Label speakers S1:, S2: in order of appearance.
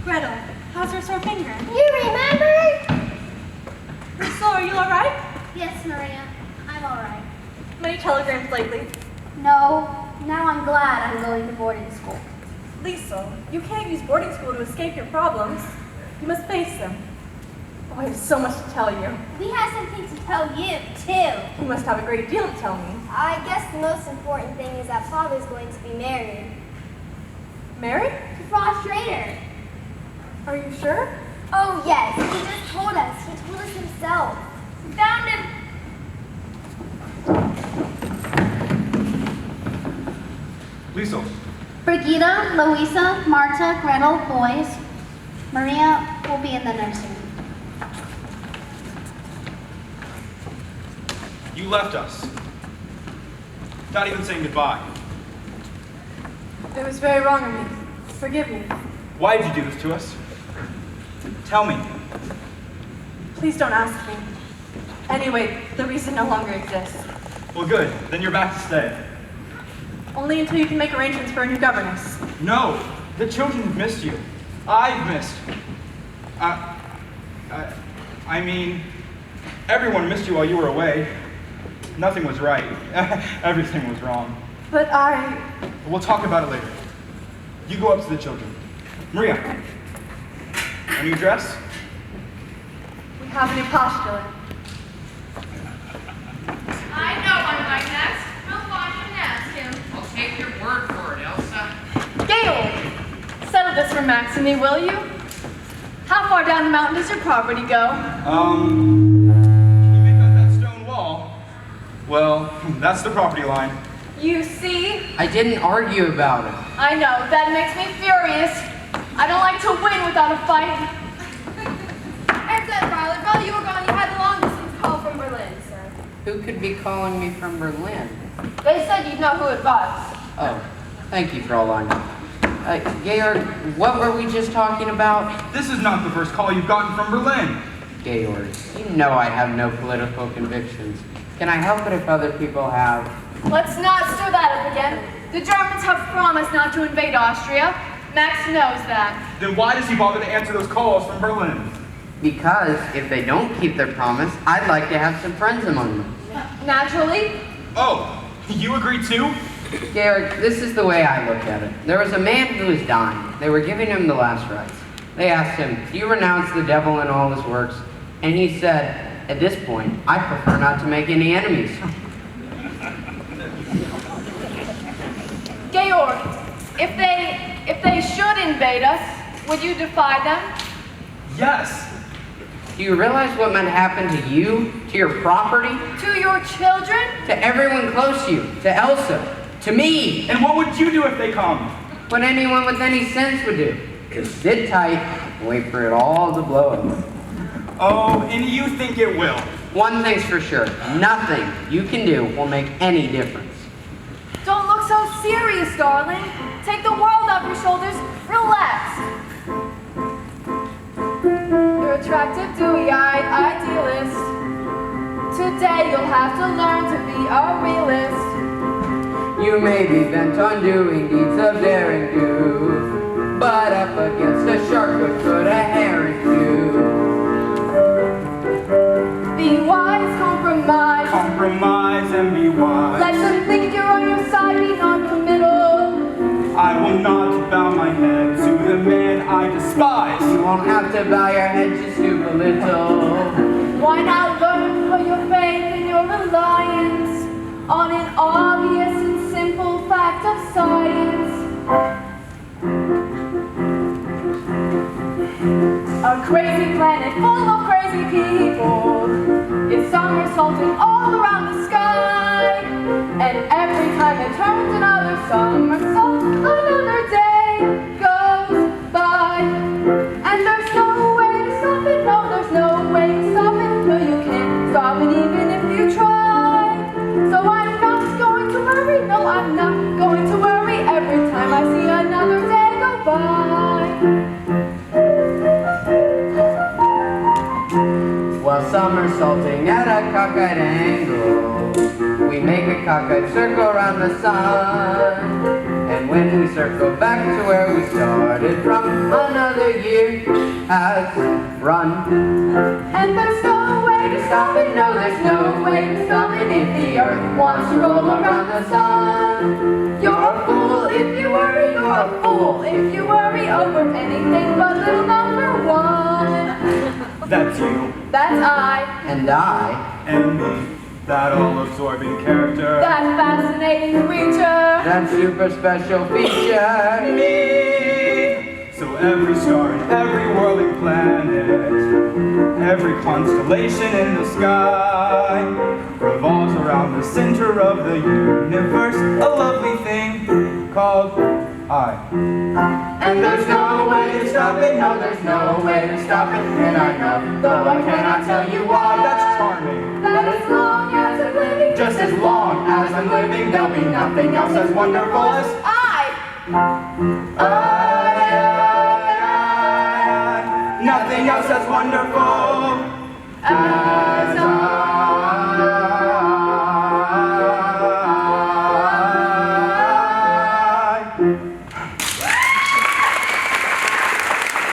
S1: Gretel, how's your sore finger?
S2: You remember?
S1: So, are you alright?
S2: Yes, Maria. I'm alright.
S1: Many telegrams lately.
S2: No. Now I'm glad I'm going to boarding school.
S1: Lisa, you can't use boarding school to escape your problems. You must face them. Oh, I have so much to tell you.
S2: We have something to tell you, too.
S1: You must have a great deal to tell me.
S2: I guess the most important thing is that Father's going to be married.
S1: Married?
S2: To Frost Schrader.
S1: Are you sure?
S2: Oh, yes. He just told us. He told us himself. We found him.
S3: Liesel.
S2: Brigida, Louisa, Marta, Gretel, boys. Maria will be in the nursery.
S3: You left us. Not even saying goodbye.
S1: It was very wrong of me. Forgive me.
S3: Why did you do this to us? Tell me.
S1: Please don't ask me. Anyway, the reason no longer exists.
S3: Well, good. Then you're back to stay.
S1: Only until you can make arrangements for a new governess.
S3: No. The children have missed you. I've missed. I mean, everyone missed you while you were away. Nothing was right. Everything was wrong.
S1: But
S3: We'll talk about it later. You go up to the children. Maria, a new dress?
S1: we have a new postulate.
S4: I know one like that. I'll watch and ask him. I'll take your word for it, Elsa.
S1: Gale! Settle this for Maxine, will you? How far down the mountain does your property go?
S3: Can you make out that stone wall? Well, that's the property line.
S1: You see?
S5: I didn't argue about it.
S1: I know, that makes me furious. I don't like to win without a fight.
S4: After that, Violet, while you were gone, you had a long-distance call from Berlin, sir.
S5: Who could be calling me from Berlin?
S1: They said you'd know who it was.
S5: Oh, thank you, Fräulein. Georg, what were we just talking about?
S3: This is not the first call you've gotten from Berlin.
S5: Georg, you know I have no political convictions. Can I help it if other people have?
S1: Let's not stir that up again. The Germans have promised not to invade Austria. Max knows that.
S3: Then why does he bother to answer those calls from Berlin?
S5: Because if they don't keep their promise, I'd like to have some friends among them.
S1: Naturally.
S3: Oh, you agree too?
S5: Georg, this is the way I look at it. There was a man who was dying. They were giving him the last rites. They asked him, do you renounce the devil and all his works? And he said, at this point, I prefer not to make any enemies.
S1: Georg, if they should invade us, would you defy them?
S3: Yes.
S5: Do you realize what might happen to you, to your property,
S1: To your children?
S5: to everyone close to you, to Elsa, to me?
S3: And what would you do if they come?
S5: What anyone with any sense would do. Just sit tight and wait for it all to blow up.
S3: Oh, and you think it will?
S5: One thing's for sure, nothing you can do will make any difference.
S1: Don't look so serious, darling. Take the world off your shoulders. Relax. You're attractive, dewy-eyed idealist. Today you'll have to learn to be a realist.
S5: You may be bent on doing deeds of daring do, but up against a shark what could a herring do?
S1: Be wise, compromise.
S3: Compromise and be wise.
S1: Let them think you're on your side, be non-committal.
S3: I will not bow my head to the man I despise.
S5: You won't have to bow your head just to belittle.
S1: Why not learn to put your faith and your reliance on an obvious and simple fact of science? A crazy planet full of crazy people is somersaulting all around the sky, and every time it turns another somersault, another day goes by, and there's no way to stop it. No, there's no way to stop it. No, you can't stop it even if you try. So I'm not going to worry. No, I'm not going to worry every time I see another day go by.
S5: While somersaulting at a cockeyed angle, we make a cockeyed circle around the sun. And when we circle back to where we started from, another year year has run.
S1: And there's no way to stop it, no, there's no way to stop it if the earth wants to roll around the sun. You're a fool if you worry, you're a fool if you worry over anything but little number one.
S3: That's you.
S1: That's I.
S5: And I,
S3: And me. That all-absorbing character.
S1: That fascinating creature.
S5: that super special feature.
S3: Me. So every star and every whirling planet, every constellation in the sky, revolves around the center of the universe, a lovely thing called I. And there's no way to stop it, no, there's no way to stop it, and I know, though I cannot tell you why. That's charming.
S1: That as long as I'm living,
S3: Just as long as I'm living, there'll be nothing else as wonderful as nothing else as wonderful.